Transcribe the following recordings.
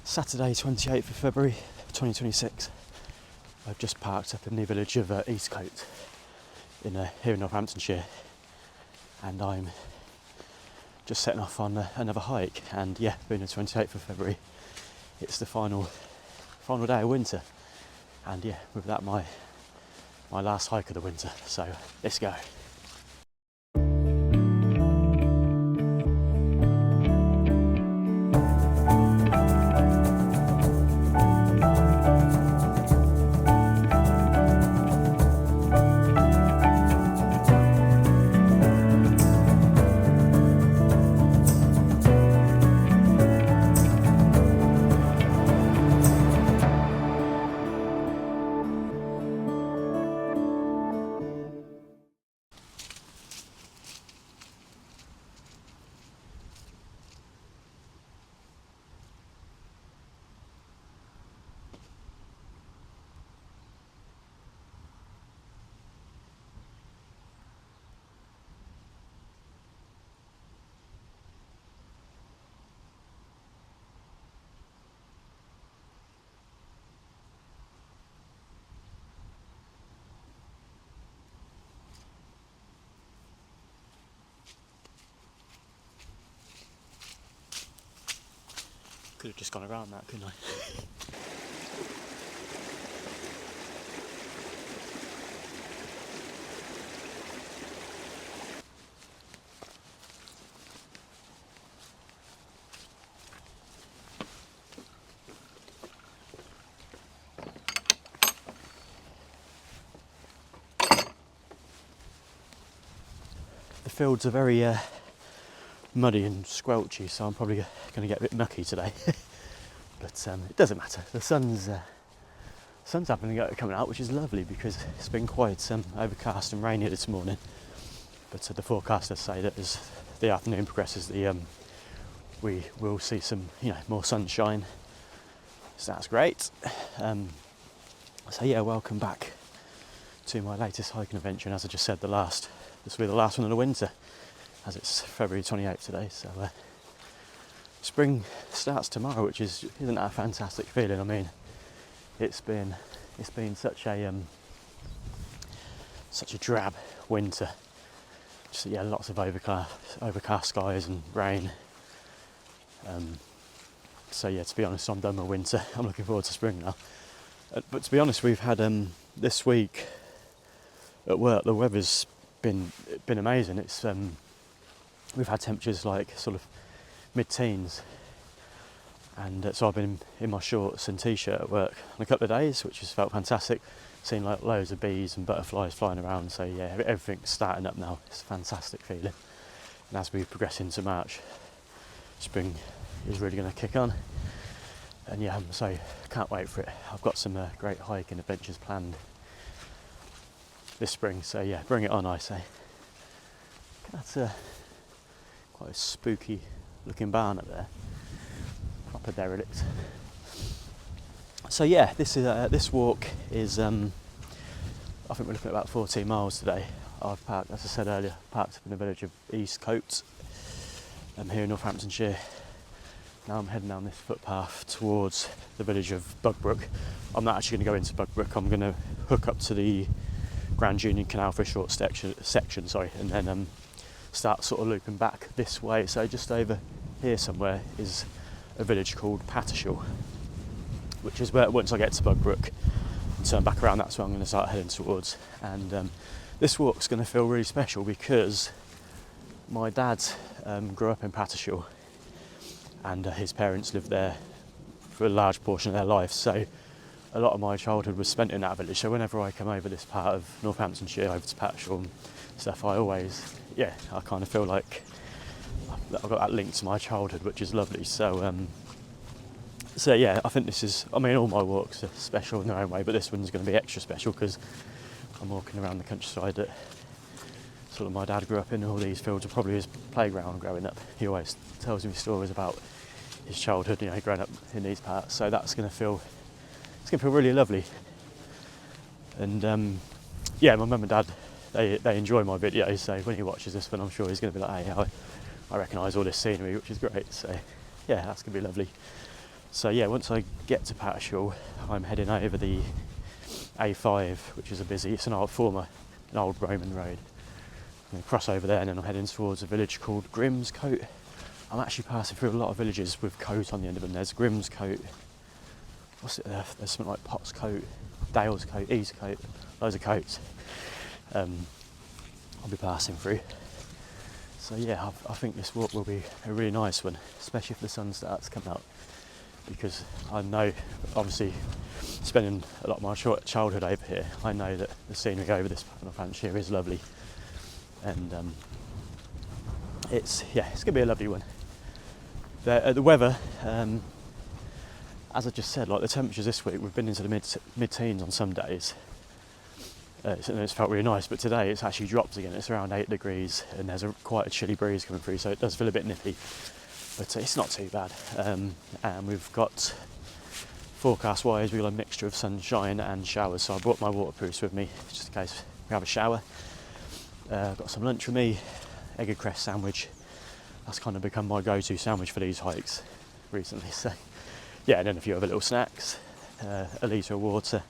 Saturday 28th of February 2026. I've just parked up in the village of Eastcote here in Northamptonshire, and I'm just setting off on another hike. And yeah, being the 28th of February, it's the final day of winter, and yeah, with that my last hike of the winter, so let's go. Could have just gone around that, couldn't I? The fields are very muddy and squelchy, so I'm probably going to get a bit mucky today. But it doesn't matter. The sun's happening coming out, which is lovely because it's been quite overcast and rainy this morning. But the forecasters say that as the afternoon progresses, we will see some more sunshine. So that's great. So yeah, welcome back to my latest hiking adventure. And as I just said, this will be the last one of the winter, as it's February 28th today. So spring starts tomorrow, which isn't that a fantastic feeling? I mean, it's been such a drab winter. Just lots of overcast skies and rain. So yeah, to be honest, I'm done with winter. I'm looking forward to spring now. But to be honest, we've had this week at work, the weather's been amazing. It's we've had temperatures like sort of mid-teens, and so I've been in my shorts and t-shirt at work on a couple of days, which has felt fantastic. Seen like loads of bees and butterflies flying around, so yeah, everything's starting up now. It's a fantastic feeling. And as we progress into March, spring is really going to kick on, and yeah, so can't wait for it. I've got some great hiking adventures planned this spring, so yeah, bring it on, I say. That's quite a spooky looking barn up there, proper derelict. So yeah, this walk is I think we're looking at about 14 miles today. I've parked, as I said earlier, parked up in the village of Eastcote. I'm here in Northamptonshire. Now I'm heading down this footpath towards the village of Bugbrook. I'm not actually going to go into Bugbrook. I'm going to hook up to the Grand Union Canal for a short section, and then start sort of looping back this way. So just over here somewhere is a village called Pattishall, which is where, once I get to Bugbrook and turn back around, that's where I'm going to start heading towards. And this walk's going to feel really special because my dad grew up in Pattishall, and his parents lived there for a large portion of their life, so a lot of my childhood was spent in that village. So whenever I come over this part of Northamptonshire, over to Pattishall and stuff, I kind of feel like I've got that link to my childhood, which is lovely. So yeah, I think all my walks are special in their own way, but this one's going to be extra special because I'm walking around the countryside that sort of my dad grew up in. All these fields are probably his playground growing up. He always tells me stories about his childhood, growing up in these parts. So that's going to feel really lovely. And yeah, my mum and dad, they enjoy my videos, so when he watches this one, I'm sure he's going to be like, hey, I recognise all this scenery, which is great. So yeah, that's going to be lovely. So yeah, once I get to Pattishall, I'm heading over the A5, which is it's an old Roman road. I'm going to cross over there, and then I'm heading towards a village called Grimscote. I'm actually passing through a lot of villages with cote on the end of them. There's Grimscote, what's it there? There's something like Potcote, Dalescote, Eastcote, loads of cotes. I'll be passing through. So yeah, I think this walk will be a really nice one, especially if the sun starts coming out, because I know, obviously, spending a lot of my short childhood over here, I know that the scenery over this part of Pattishall is lovely, and it's going to be a lovely one. The weather, as I just said, like the temperatures this week, we've been into the mid-teens on some days. And it's felt really nice, but today it's actually dropped again. It's around 8 degrees, and there's quite a chilly breeze coming through, so it does feel a bit nippy, but it's not too bad. And we've got forecast-wise, we've got a mixture of sunshine and showers, so I brought my waterproofs with me just in case we have a shower. I've got some lunch with me, egg and cress sandwich. That's kind of become my go-to sandwich for these hikes recently. So yeah, and then a few other little snacks, a litre of water,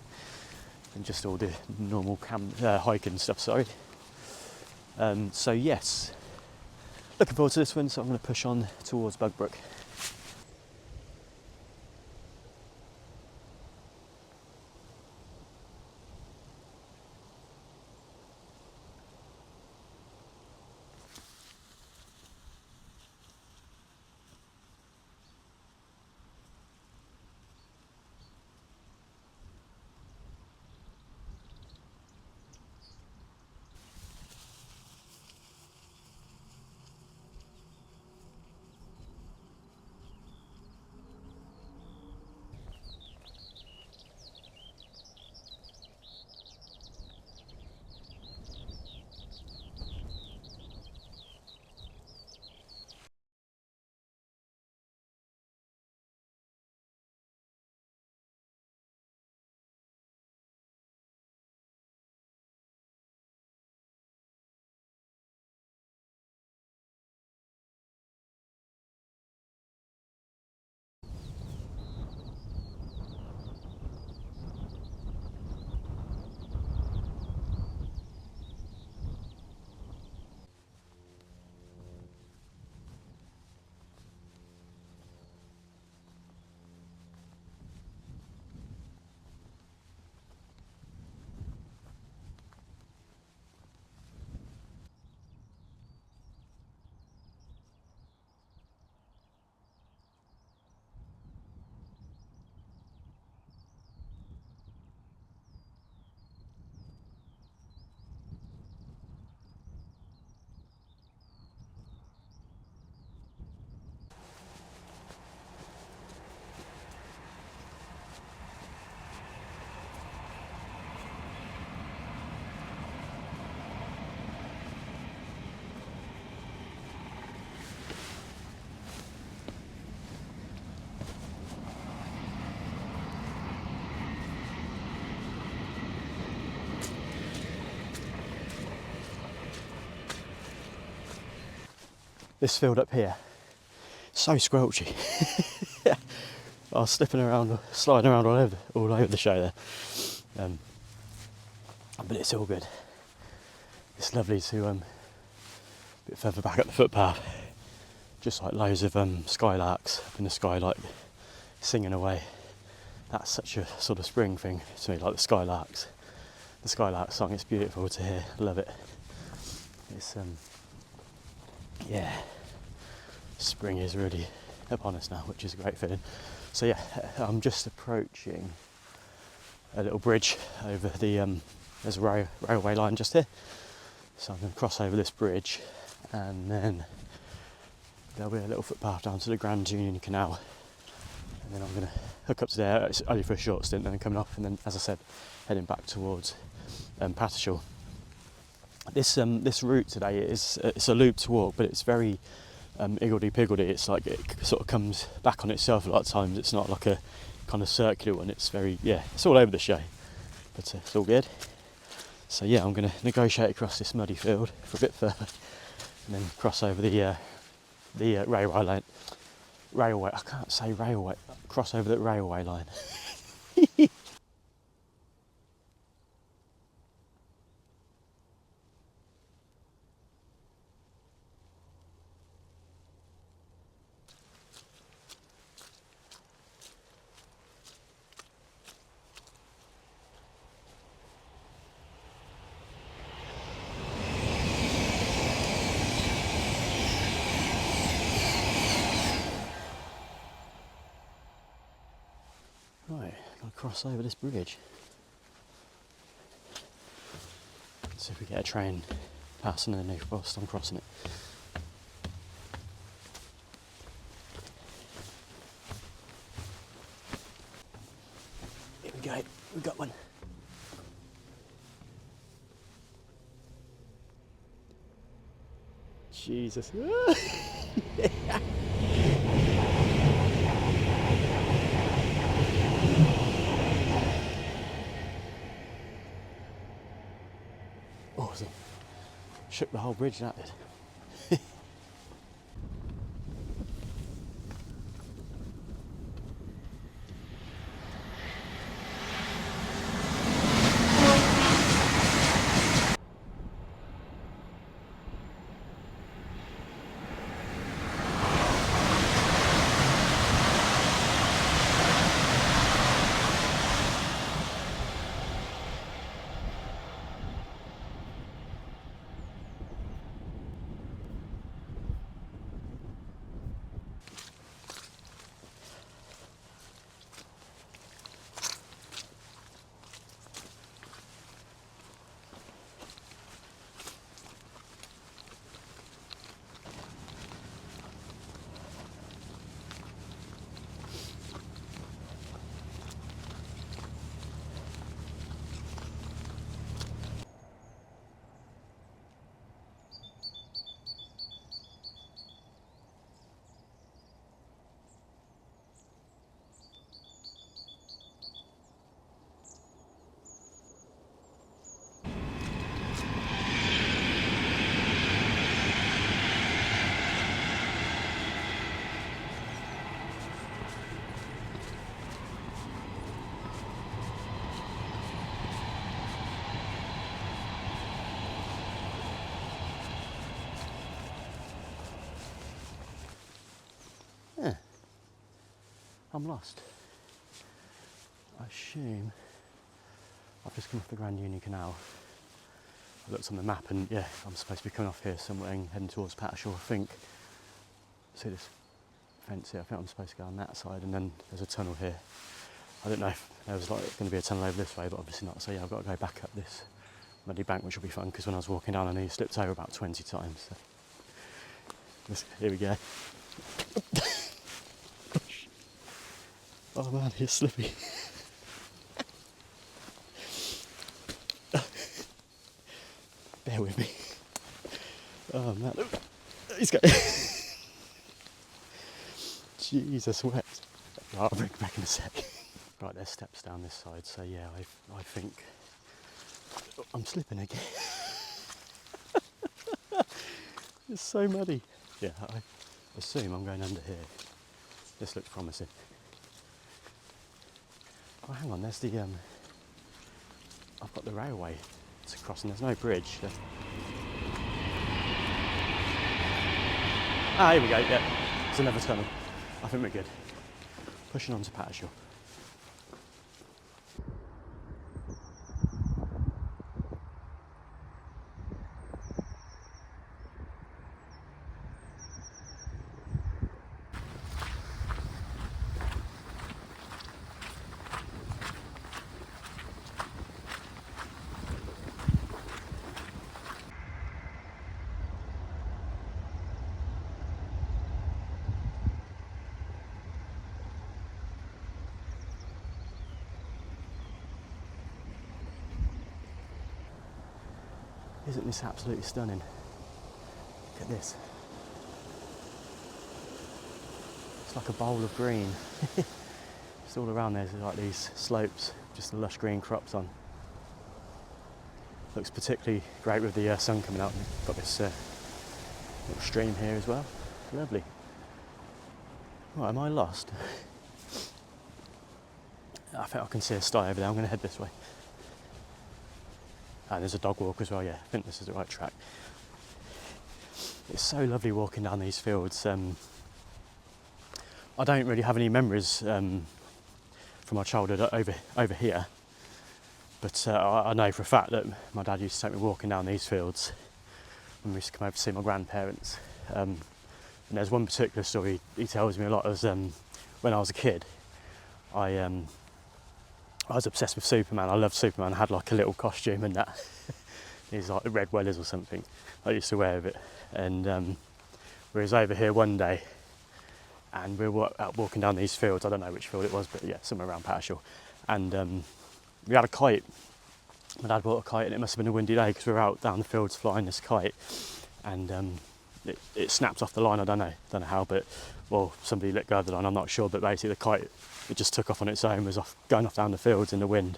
and just all the normal hiking stuff, sorry. So yes, looking forward to this one, so I'm going to push on towards Bugbrook. This field up here, so squelchy. I was slipping around, sliding around all over the show there. But it's all good. It's lovely to a bit further back up the footpath, just like loads of skylarks up in the sky, like singing away. That's such a sort of spring thing to me, like the skylarks. The skylark song, it's beautiful to hear. Love it. It's yeah, spring is really upon us now, which is a great feeling. So yeah, I'm just approaching a little bridge over the there's a railway line just here, so I'm going to cross over this bridge, and then there'll be a little footpath down to the Grand Union Canal, and then I'm going to hook up to there. It's only for a short stint, and then coming off, and then, as I said, heading back towards Pattishall. This route today it's a looped walk, but it's very higgledy-piggledy. It's like it sort of comes back on itself a lot of times. It's not like a kind of circular one. It's very, it's all over the show, but it's all good. So yeah, I'm going to negotiate across this muddy field for a bit further, and then cross over the railway line, railway, I can't say railway, cross over the railway line. Right, gotta cross over this bridge. See if we get a train passing underneath whilst I'm crossing it. Here we go, we got one. Jesus. Awesome. Shook the whole bridge, that did. Yeah. I'm lost. I assume I've just come off the Grand Union Canal. I looked on the map and yeah, I'm supposed to be coming off here somewhere and heading towards Pattishall, I think. See this fence here? I think I'm supposed to go on that side and then there's a tunnel here. I don't know if there was like going to be a tunnel over this way, but obviously not. So yeah, I've got to go back up this muddy bank, which will be fun because when I was walking down I nearly slipped over about 20 times. So. Here we go. Oh man, he's slippy. Bear with me. Oh man, he's got. Jesus, wet. Right, I'll bring it back in a sec. Right, there's steps down this side, so yeah, I think I'm slipping again. It's so muddy. Yeah, I assume I'm going under here. This looks promising. Oh, hang on, there's the, I've got the railway to cross and there's no bridge. Ah, here we go, yeah. It's another tunnel. I think we're good. Pushing on to Pattishall. Isn't this absolutely stunning? Look at this. It's like a bowl of green. Just all around there's like these slopes, just the lush green crops on. Looks particularly great with the sun coming out. Got this little stream here as well. Lovely. Right, am I lost? I think I can see a sty over there. I'm going to head this way. And there's a dog walk as well, yeah. I think this is the right track. It's so lovely walking down these fields. I don't really have any memories from my childhood over here. But I know for a fact that my dad used to take me walking down these fields when we used to come over to see my grandparents. And there's one particular story he tells me a lot. As when I was a kid, I was obsessed with Superman. I loved Superman. I had like a little costume and that. These like red wellies or something I used to wear of it. And we was over here one day and we were out walking down these fields. I don't know which field it was, but yeah, somewhere around Pattishall. And we had a kite. My dad bought a kite and it must have been a windy day because we were out down the fields flying this kite. And it snapped off the line. I don't know how, but well, somebody let go of the line. I'm not sure, but basically the kite, it just took off on its own, was going off down the fields in the wind.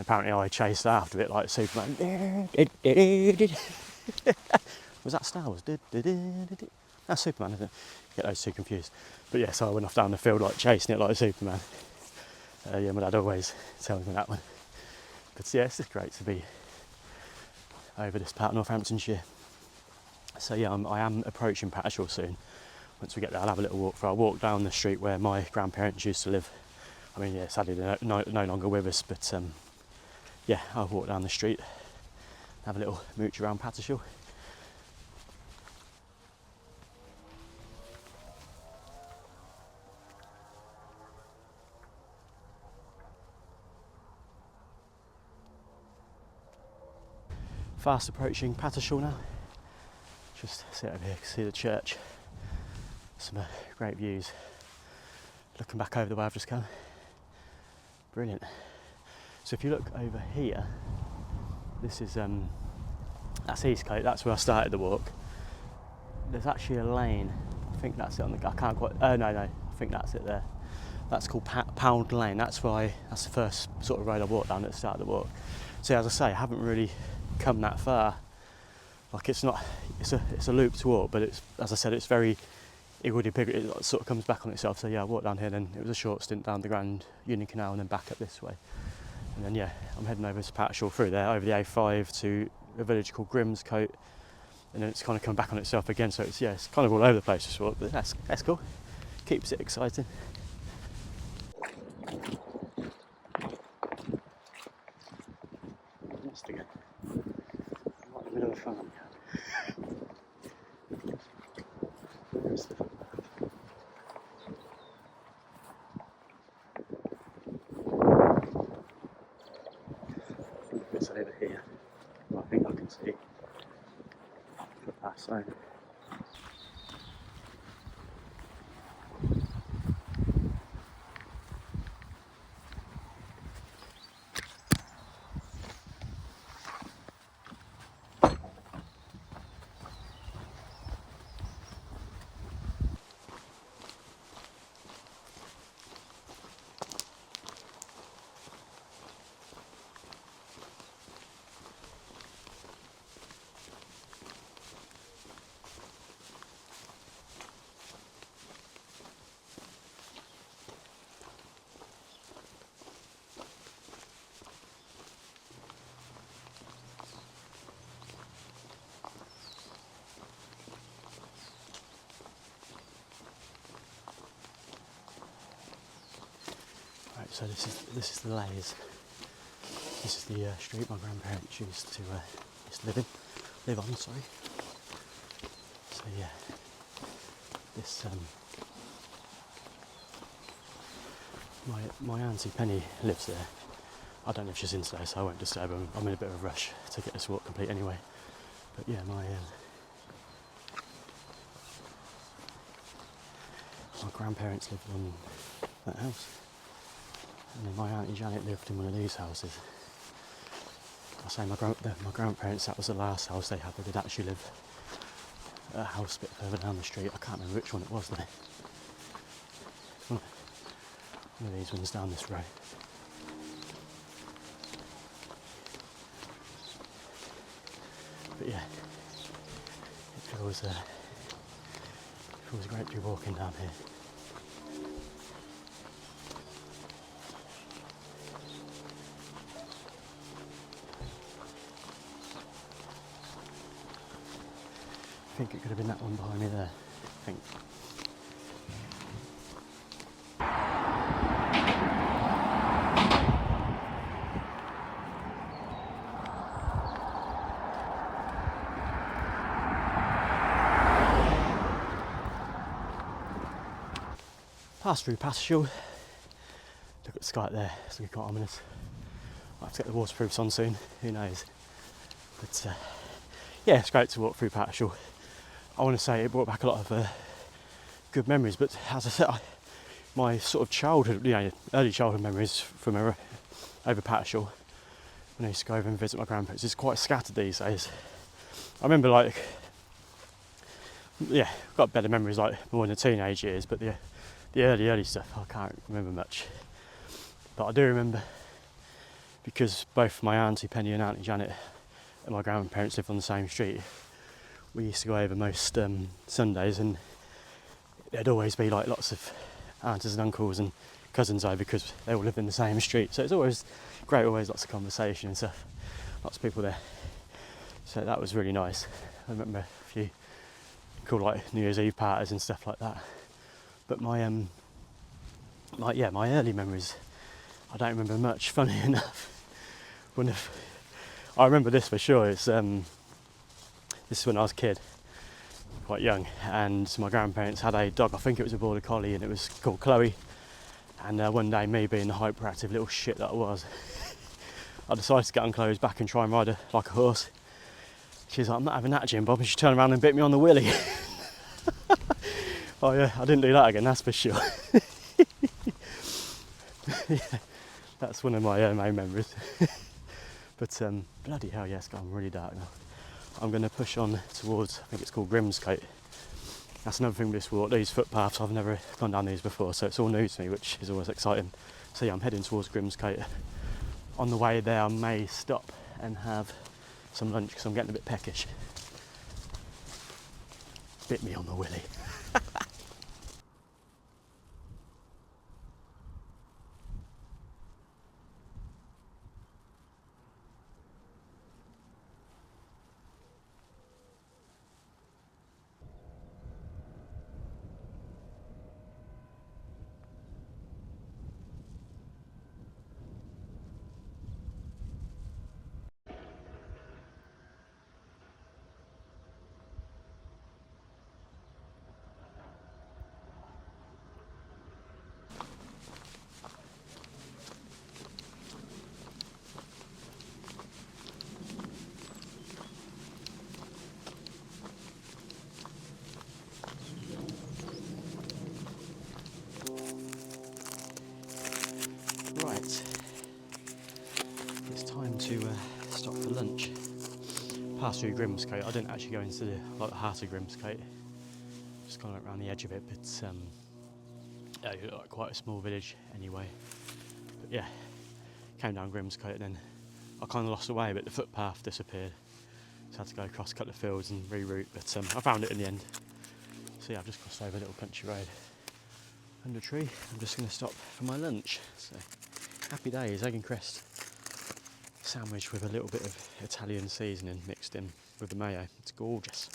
Apparently I chased after it like Superman. Was that Star Wars? That's Superman, isn't it? Get those two confused. But yeah, so I went off down the field like chasing it like Superman. Yeah, my dad always tells me that one. But yeah, it's just great to be over this part of Northamptonshire. So yeah, I am approaching Pattishall soon. Once we get there, I'll have a little walk through. I'll walk down the street where my grandparents used to live. I mean, yeah, sadly they're no longer with us, but yeah, I'll walk down the street, have a little mooch around Pattishall. Fast approaching Pattishall now. Just sit over here, see the church. Some great views. Looking back over the way I've just come. Brilliant. So if you look over here, this is that's Eastcote. That's where I started the walk. There's actually a lane. I think that's it on the. I can't quite. No. I think that's it there. That's called Pound Lane. That's the first sort of road I walked down at the start of the walk. So as I say, I haven't really come that far. Like it's a looped walk, but it's, as I said, it's very iggy-piggy. It sort of comes back on itself. So yeah, I walked down here, then it was a short stint down the Grand Union Canal and then back up this way. And then yeah, I'm heading over to Pattishall through there, over the A5 to a village called Grimscote, and then it's kind of come back on itself again. So it's kind of all over the place this walk, but that's cool. Keeps it exciting. Missed again. I'm right in the middle of a farm. Where's the footpath? I think it's over here. I think I can see footpaths over. So this is the Lays. This is the street my grandparents used to live on. Sorry. So yeah, this my auntie Penny lives there. I don't know if she's in today, so I won't disturb her. I'm in a bit of a rush to get this walk complete anyway. But yeah, my grandparents lived on that house. And then my auntie Janet lived in one of these houses. I say my grandparents, that was the last house they had. They did actually live at a house a bit further down the street. I can't remember which one it was though. One of these ones down this road. But yeah, it feels great to be walking down here. think it could have been that one behind me there. I think. Passed through Pattishall. Look at the sky up there, it's looking quite ominous. I'll have to get the waterproofs on soon, who knows. But yeah, it's great to walk through Pattishall. I want to say it brought back a lot of good memories, but as I said, my sort of childhood, early childhood memories from over Pattishall, when I used to go over and visit my grandparents, is quite scattered these days. I remember got better memories more in the teenage years, but the early stuff I can't remember much. But I do remember, because both my auntie Penny and auntie Janet and my grandparents lived on the same street, we used to go over most Sundays, and there'd always be lots of aunties and uncles and cousins over because they all lived in the same street. So it's always great, always lots of conversation and stuff, lots of people there. So that was really nice. I remember a few cool New Year's Eve parties and stuff like that. But my early memories, I don't remember much. Funny enough, I remember this for sure. This is when I was a kid, quite young, and my grandparents had a dog. I think it was a border collie, and it was called Chloe. And one day, me being the hyperactive little shit that I was, I decided to get on Chloe's back and try and ride her like a horse. She's like, "I'm not having that, Jim Bob," and she turned around and bit me on the willy. Oh yeah, I didn't do that again, that's for sure. Yeah, that's one of my main memories. But bloody hell, yeah, it's gone really dark now. I'm going to push on towards, I think it's called Grimscote. That's another thing with this walk, these footpaths, I've never gone down these before, so it's all new to me, which is always exciting. So yeah, I'm heading towards Grimscote. On the way there, I may stop and have some lunch because I'm getting a bit peckish. Bit me on the willy. Right, it's time to stop for lunch. Passed through Grimscote. I didn't actually go into the heart of Grimscote. Just kind of went around the edge of it, but quite a small village anyway. But yeah, came down Grimscote, and then I kind of lost the way, but the footpath disappeared. So I had to go across a couple of fields and reroute, but I found it in the end. So yeah, I've just crossed over a little country road under a tree. I'm just going to stop for my lunch. So happy days, egg and crest sandwich with a little bit of Italian seasoning mixed in with the mayo. It's gorgeous.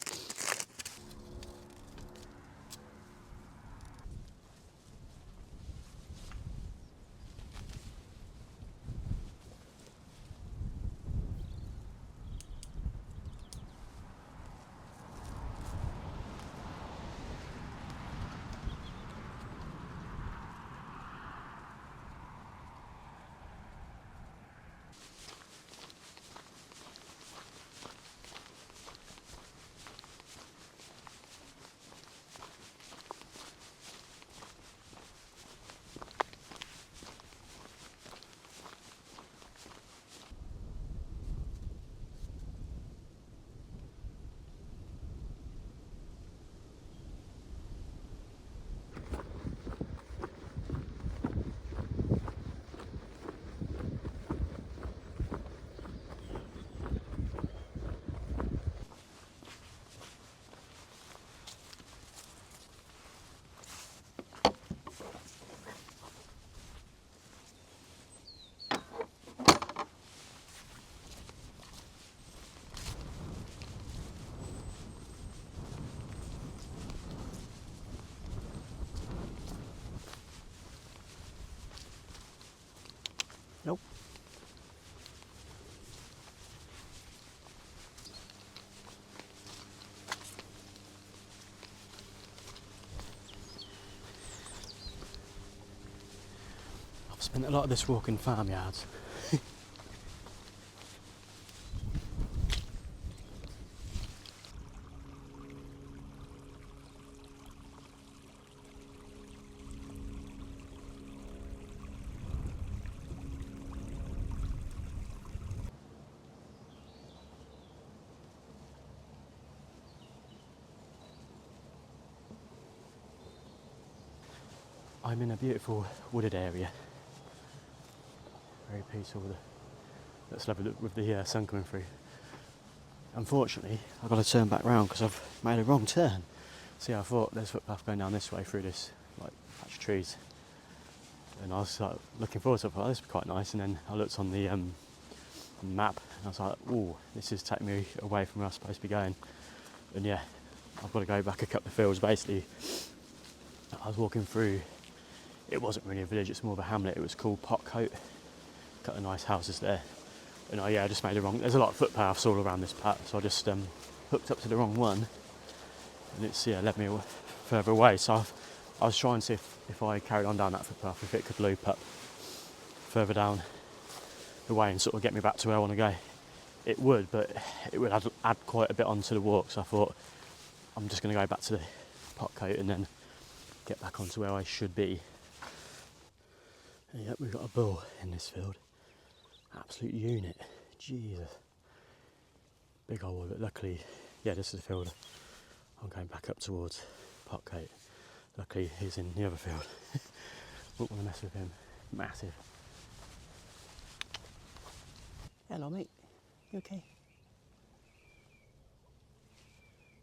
Nope. I've spent a lot of this walk in farmyards. I'm in a beautiful wooded area. Very peaceful. That's lovely with the sun coming through. Unfortunately, I've got to turn back round because I've made a wrong turn. See, I thought there's a footpath going down this way through this like patch of trees, and I was like, looking forward to it. I thought, oh, this would be quite nice. And then I looked on the map, and I was like, "Oh, this is taking me away from where I'm supposed to be going." And yeah, I've got to go back a couple of fields. Basically, I was walking through. It wasn't really a village; it's more of a hamlet. It was called Potcote. Got nice houses there. And I just made a wrong. There's a lot of footpaths all around this patch, so I just hooked up to the wrong one, and it's led me further away. So I was trying to see if I carried on down that footpath, if it could loop up further down the way and sort of get me back to where I want to go. It would, but it would add quite a bit onto the walk. So I thought I'm just going to go back to the Potcote and then get back onto where I should be. And yep, we've got a bull in this field. Absolute unit. Jesus. Big old one, but luckily, yeah, this is the field. I'm going back up towards Potcote. Luckily, he's in the other field. Wouldn't want to mess with him. Massive. Hello, mate. You okay?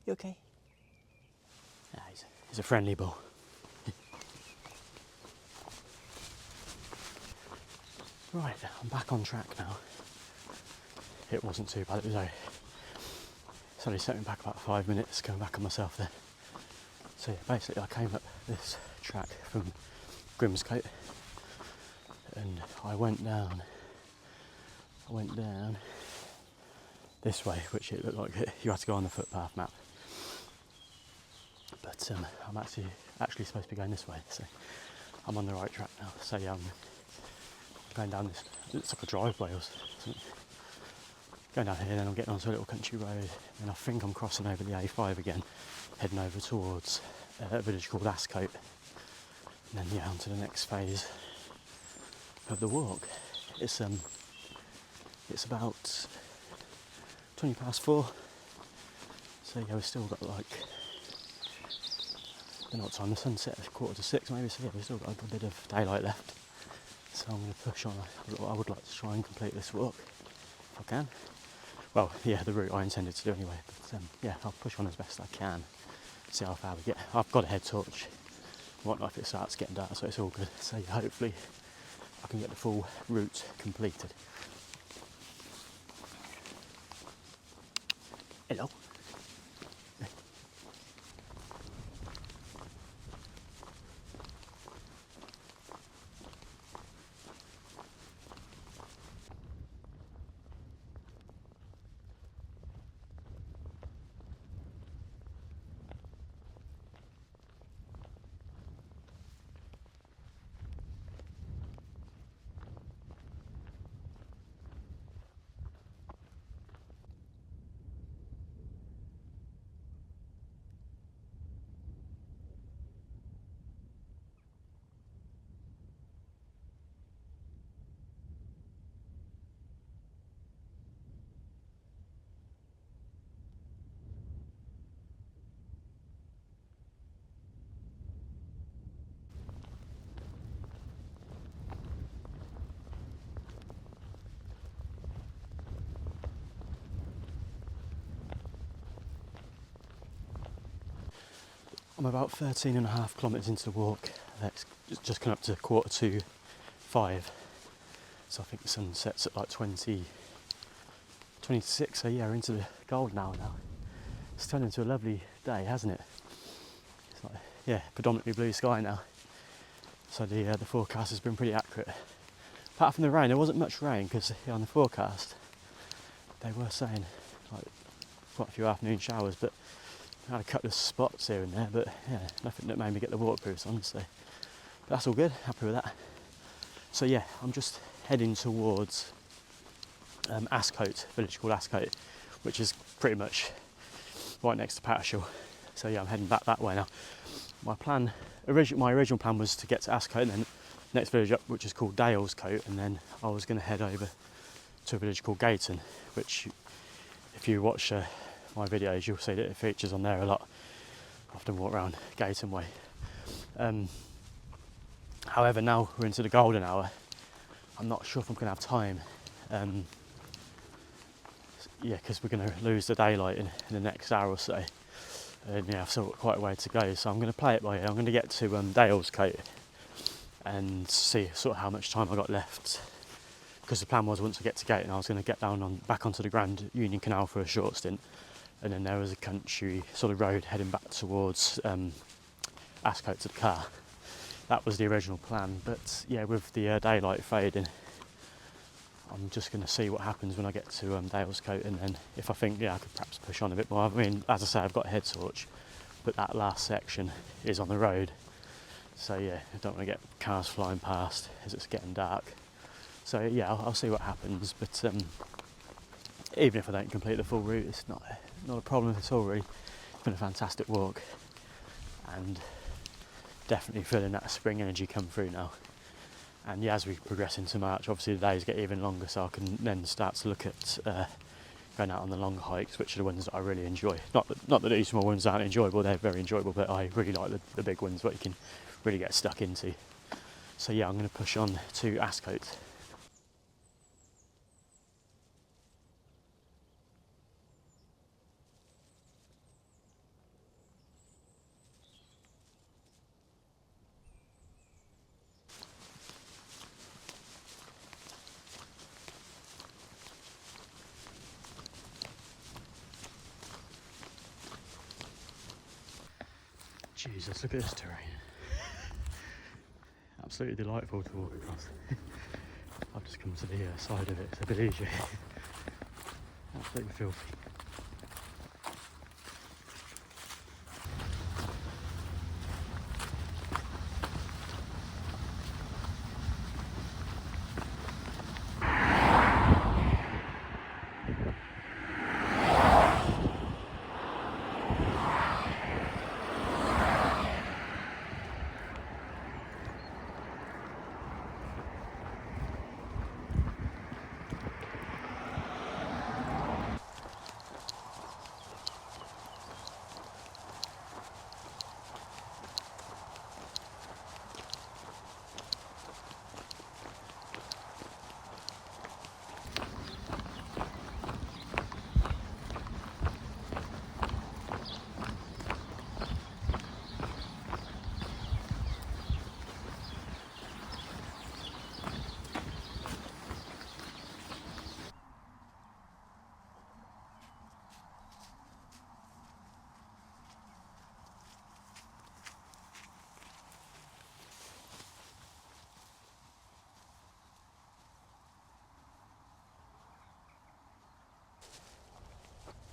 You okay? Ah, he's a friendly bull. Right, I'm back on track now. It wasn't too bad, it's only set me back about 5 minutes going back on myself there. So yeah, basically I came up this track from Grimscote and I went down this way, which it looked like you had to go on the footpath map. But I'm actually supposed to be going this way, so I'm on the right track now. So yeah, I'm going down this, it's like a driveway or something. Going down here, then I'm getting onto a little country road, and I think I'm crossing over the A5 again, heading over towards a village called Dusk, and then yeah, on to the next phase of the walk. It's about 20 past 4, so yeah, we've still got like, I don't know what time the sunset is, 5:45 maybe, so yeah, we've still got a good bit of daylight left. So I'm going to push on. I would like to try and complete this walk if I can. Well, yeah, the route I intended to do anyway. But yeah, I'll push on as best I can. See how far we get. I've got a head torch. Whatnot if it starts getting dark, so it's all good. So yeah, hopefully I can get the full route completed. Hello. I'm about 13.5 kilometres into the walk. It's just come up to 4:45. So I think the sun sets at like 26. So yeah, we're into the golden hour now. It's turned into a lovely day, hasn't it? It's like, yeah, predominantly blue sky now. So the forecast has been pretty accurate. apart from the rain, there wasn't much rain because on the forecast they were saying like quite a few afternoon showers, but I had a couple of spots here and there, but yeah, nothing that made me get the waterproofs on, so that's all good, happy with that. So yeah, I'm just heading towards Ascote, a village called Ascote, which is pretty much right next to Pattishall. So yeah, I'm heading back that way now. My original plan was to get to Ascote and then next village up, which is called Dalescote, and then I was going to head over to a village called Gayton, which if you watch my videos you'll see that it features on there a lot. I often walk around Gayton Way. However, now we're into the golden hour, I'm not sure if I'm going to have time. Yeah, because we're going to lose the daylight in the next hour or so. And yeah, I've still got quite a way to go, so I'm going to play it by ear. I'm going to get to Dalescote and see sort of how much time I got left. Because the plan was once I get to Gayton, I was going to get back onto the Grand Union Canal for a short stint, and then there was a country sort of road heading back towards Ascote to the car. That was the original plan, but yeah, with the daylight fading, I'm just going to see what happens when I get to Dalescote, and then if I think, yeah, I could perhaps push on a bit more. I mean, as I say, I've got a head torch, but that last section is on the road, so yeah, I don't want to get cars flying past as it's getting dark. So yeah, I'll see what happens, but even if I don't complete the full route, it's not a problem at all really. It's been a fantastic walk, and definitely feeling that spring energy come through now. And yeah, as we progress into March, obviously the days get even longer, so I can then start to look at going out on the long hikes, which are the ones that I really enjoy. Not that these small ones aren't enjoyable, they're very enjoyable, but I really like the big ones, what you can really get stuck into. So yeah, I'm going to push on to Ascote. Jesus, look at this terrain. Absolutely delightful to walk across. I've just come to the side of it, it's a bit easier. Absolutely filthy.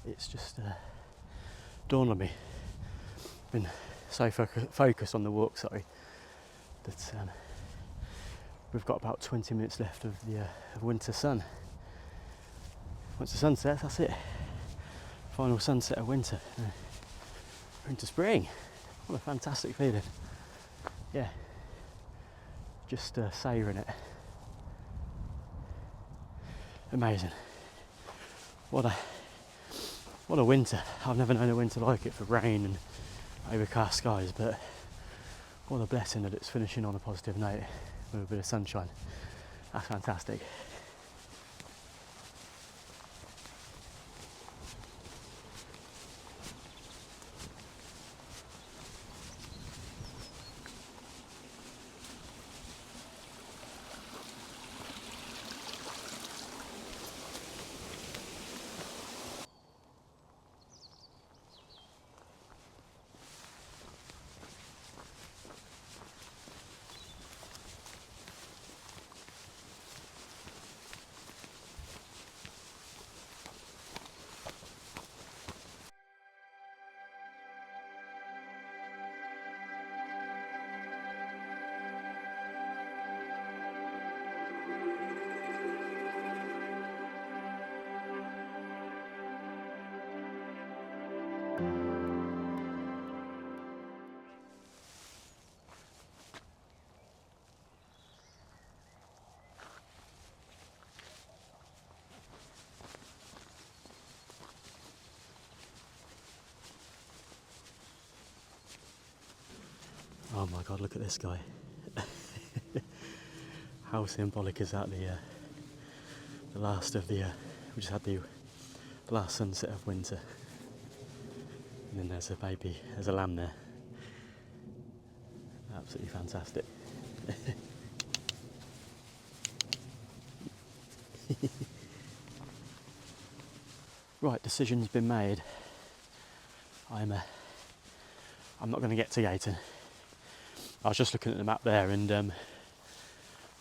It's just dawned on me. Been so focused on the walk, sorry, that we've got about 20 minutes left of the winter sun. Once the sun sets, that's it. Final sunset of winter. We're into spring. What a fantastic feeling. Yeah, just savouring it. Amazing. What a winter. I've never known a winter like it, for rain and overcast skies, but what a blessing that it's finishing on a positive note with a bit of sunshine. That's fantastic. Oh my god, look at this guy. How symbolic is that? The last of the, we just had the last sunset of winter. And then there's a baby, there's a lamb there. Absolutely fantastic. Right, decision's been made. I'm not going to get to Gayton. I was just looking at the map there, and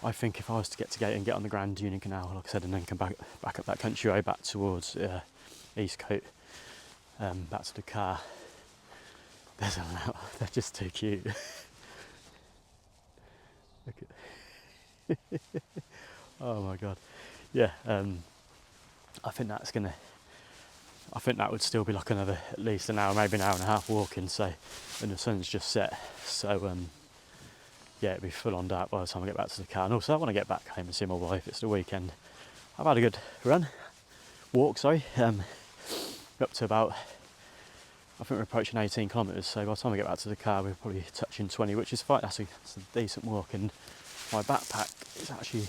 I think if I was to get to Gayton, get on the Grand Union Canal, like I said, and then come back up that country road back towards Eastcote, back to the car. There's a lamb. They're just too cute. Look at. Oh my god. Yeah. I think that would still be like another at least an hour, maybe an hour and a half walking. So, and the sun's just set. So yeah, it'd be full on dark by the time I get back to the car. And also, I want to get back home and see my wife. It's the weekend. I've had a good walk. Up to about, I think we're approaching 18 kilometres. So by the time I get back to the car, we're probably touching 20, which is fine. That's a decent walk. And my backpack is actually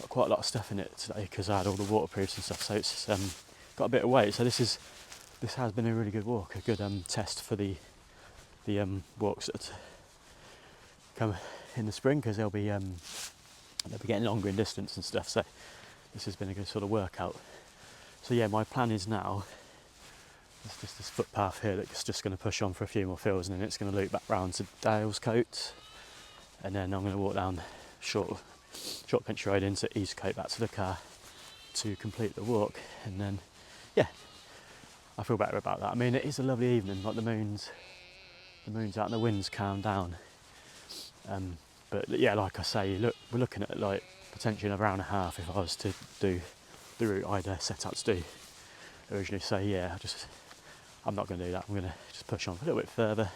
got quite a lot of stuff in it today because I had all the waterproofs and stuff. So it's got a bit of weight. So this has been a really good walk, a good test for the walks that come in the spring, because they'll be getting longer in distance and stuff. So this has been a good sort of workout. So yeah, my plan is now, there's just this footpath here that's just going to push on for a few more fields, and then it's going to loop back round to Dalescote, and then I'm going to walk down short country road into Eastcote back to the car to complete the walk. And then yeah, I feel better about that. I mean, it is a lovely evening, like the moon's out and the wind's calmed down. But yeah, like I say, we're looking at like potentially another hour and a half if I was to do the route I'd set out to do originally. So yeah, I'm not going to do that. I'm going to just push on a little bit further,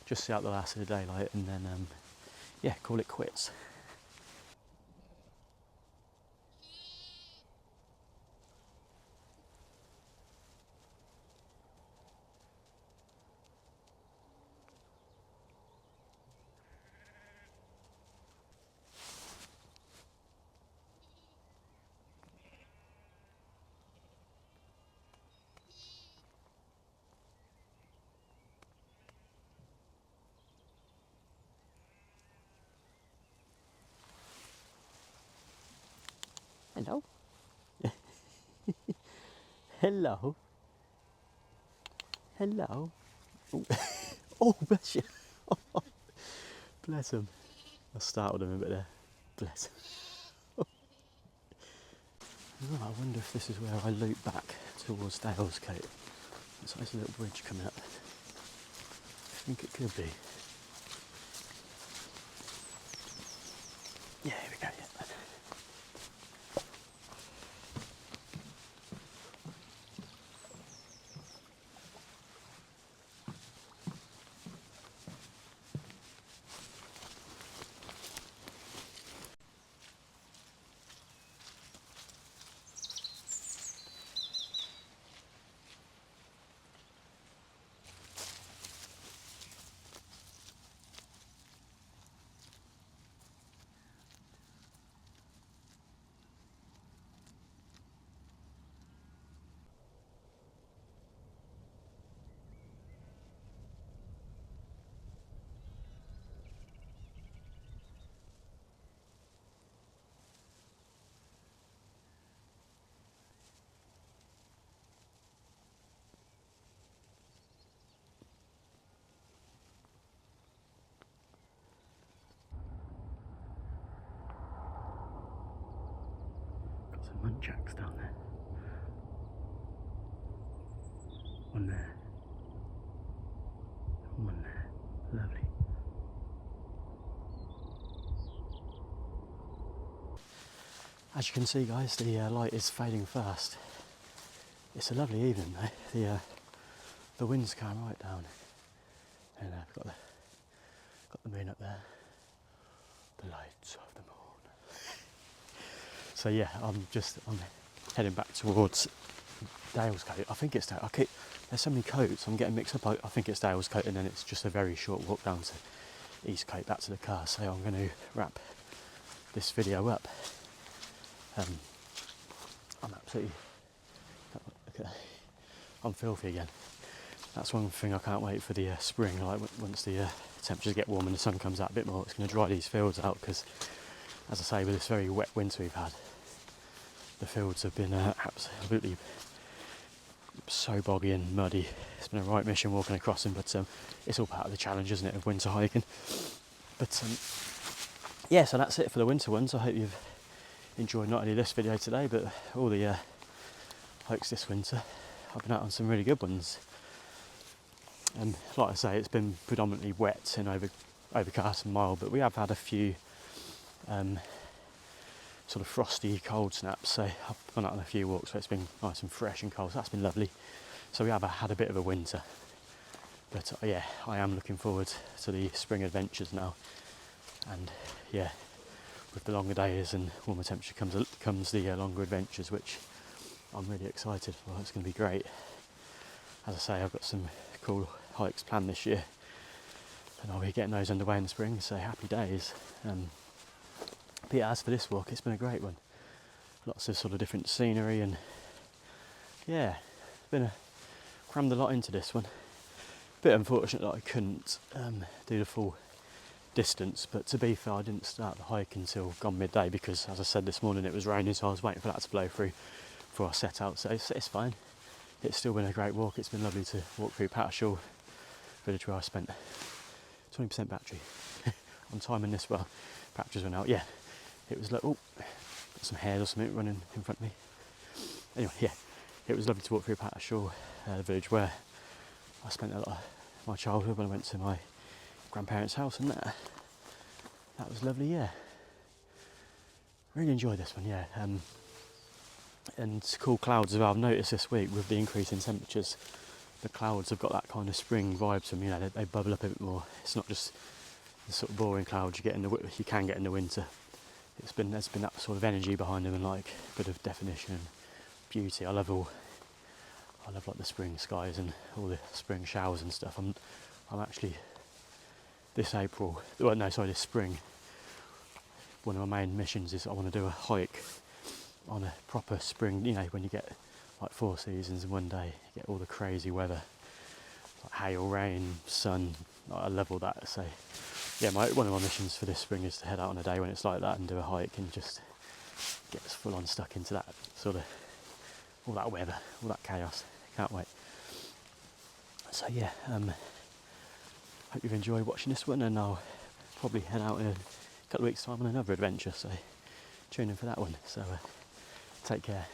just see out the last of the daylight, and then yeah, call it quits. Hello. Hello. Hello. Oh, oh bless you. Bless him. I startled him a bit there. Bless him. Oh, I wonder if this is where I loop back towards Dalescote. There's a little bridge coming up. I think it could be. Yeah, here we go. Yeah. Got some muntjacks down there. One there. One there. Lovely. As you can see, guys, the light is fading fast. It's a lovely evening though. The wind's coming right down, and I've got the moon up there. The lights of the moon. So yeah, I'm heading back towards Dalescote. I think it's there's so many coats, I'm getting mixed up. I think it's Dalescote, and then it's just a very short walk down to Eastcote back to the car, so I'm going to wrap this video up. I'm absolutely, look at, I'm filthy again. That's one thing I can't wait for the spring. Like once the temperatures get warm and the sun comes out a bit more, it's going to dry these fields out, because, as I say, with this very wet winter we've had, the fields have been absolutely so boggy and muddy. It's been a right mission walking across them, but it's all part of the challenge, isn't it, of winter hiking. But yeah, so that's it for the winter ones. I hope you've enjoyed not only this video today, but all the hikes this winter. I've been out on some really good ones. And like I say, it's been predominantly wet and overcast and mild, but we have had a few sort of frosty cold snaps, so I've gone out on a few walks where it's been nice and fresh and cold, so that's been lovely. So we have had a bit of a winter, but yeah, I am looking forward to the spring adventures now. And yeah, with the longer days and warmer temperature comes the longer adventures, which I'm really excited for. It's going to be great. As I say, I've got some cool hikes planned this year, and I'll be getting those underway in the spring, so happy days. But yeah, as for this walk, it's been a great one. Lots of sort of different scenery, and yeah, crammed a lot into this one. Bit unfortunate that I couldn't do the full distance, but to be fair, I didn't start the hike until gone midday, because, as I said this morning, it was raining, so I was waiting for that to blow through before I set out. So it's fine. It's still been a great walk. It's been lovely to walk through Pattishall village, where I spent 20% battery on timing this well. Batteries went out. Yeah, it was like, oh, got some hairs or something running in front of me. Anyway, yeah, it was lovely to walk through Pattishall, the village where I spent a lot of my childhood when I went to my grandparents' house, and that was lovely. Yeah, really enjoyed this one. Yeah, and cool clouds as well. I've noticed this week with the increase in temperatures, the clouds have got that kind of spring vibe to them. You know, they bubble up a bit more. It's not just the sort of boring clouds you can get in the winter. There's been that sort of energy behind them, and like a bit of definition and beauty. I love like the spring skies and all the spring showers and stuff. I'm actually this spring, one of my main missions is I want to do a hike on a proper spring. You know, when you get like 4 seasons in one day, you get all the crazy weather, like hail, rain, sun. I love all that. So yeah, one of my missions for this spring is to head out on a day when it's like that and do a hike and just get us full on stuck into that sort of all that weather, all that chaos. Can't wait. So yeah, hope you've enjoyed watching this one, and I'll probably head out in a couple of weeks' time on another adventure, so tune in for that one. So take care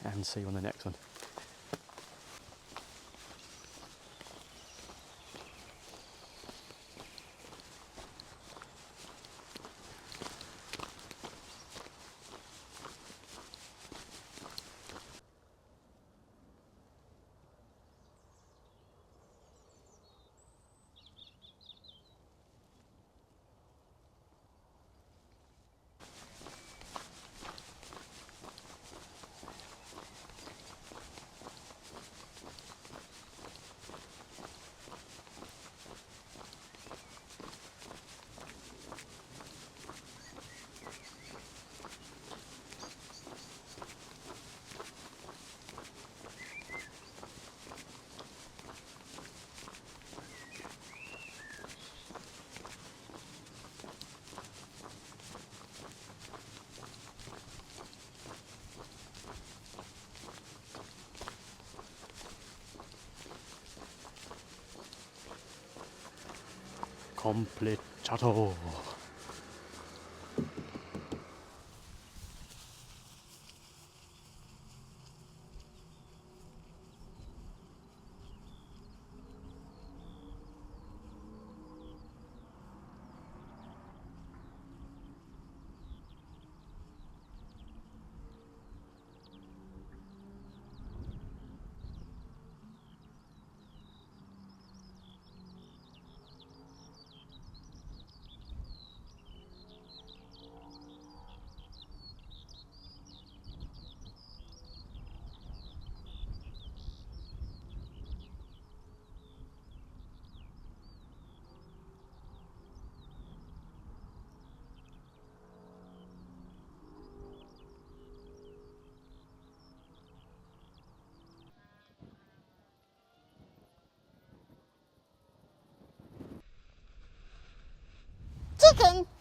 and see you on the next one. Completato. second.